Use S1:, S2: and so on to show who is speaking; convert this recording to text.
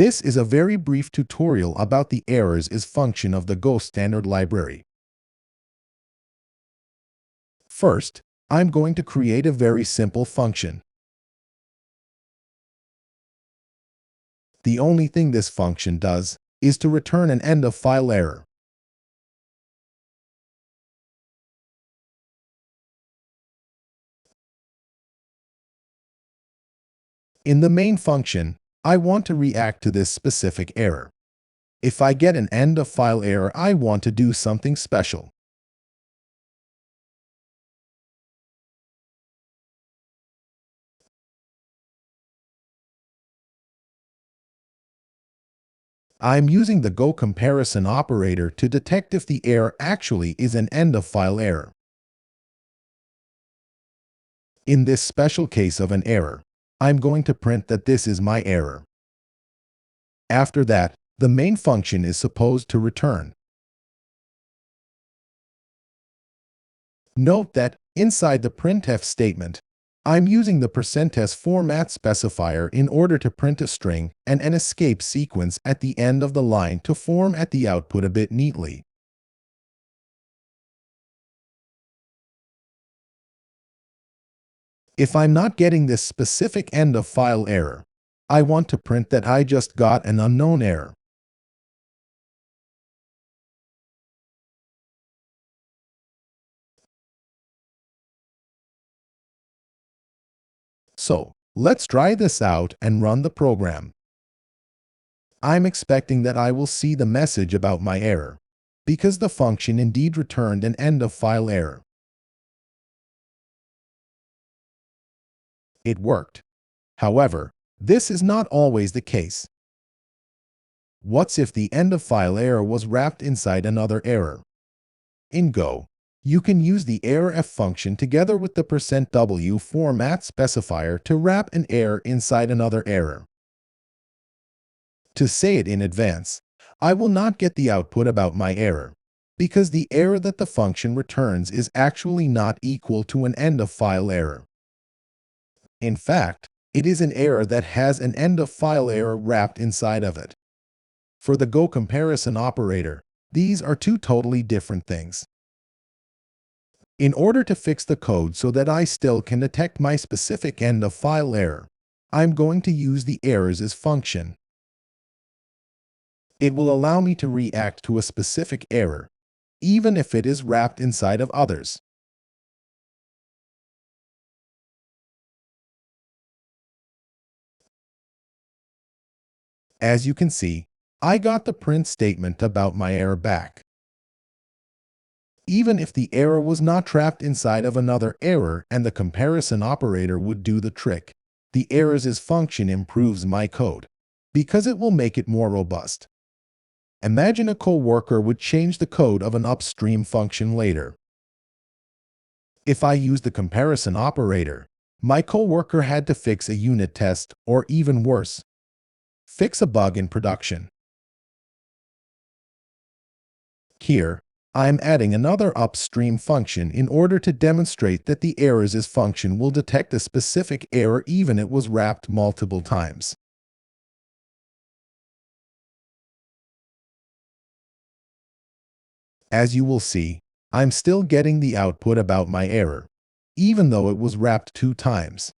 S1: This is a very brief tutorial about the errors.Is function of the Go standard library. First, I'm going to create a very simple function. The only thing this function does is to return an end-of-file error. In the main function, I want to react to this specific error. If I get an end-of-file error, I want to do something special. I'm using the Go comparison operator to detect if the error actually is an end-of-file error. In this special case of an error, I'm going to print that this is my error. After that, the main function is supposed to return. Note that, inside the printf statement, I'm using the %s format specifier in order to print a string and an escape sequence at the end of the line to format the output a bit neatly. If I'm not getting this specific end-of-file error, I want to print that I just got an unknown error. So, let's try this out and run the program. I'm expecting that I will see the message about my error, because the function indeed returned an end-of-file error. It worked. However, this is not always the case. What's if the end-of-file error was wrapped inside another error? In Go, you can use the errorf function together with the %w format specifier to wrap an error inside another error. To say it in advance, I will not get the output about my error, because the error that the function returns is actually not equal to an end-of-file error. In fact, it is an error that has an end-of-file error wrapped inside of it. For the Go comparison operator, these are two totally different things. In order to fix the code so that I still can detect my specific end-of-file error, I'm going to use the errors.Is function. It will allow me to react to a specific error, even if it is wrapped inside of others. As you can see, I got the print statement about my error back. Even if the error was not trapped inside of another error and the comparison operator would do the trick, the errors.Is function improves my code, because it will make it more robust. Imagine a coworker would change the code of an upstream function later. If I used the comparison operator, my coworker had to fix a unit test, or even worse, fix a bug in production. Here, I'm adding another upstream function in order to demonstrate that the errors.Is function will detect a specific error even if it was wrapped multiple times. As you will see, I'm still getting the output about my error, even though it was wrapped 2 times.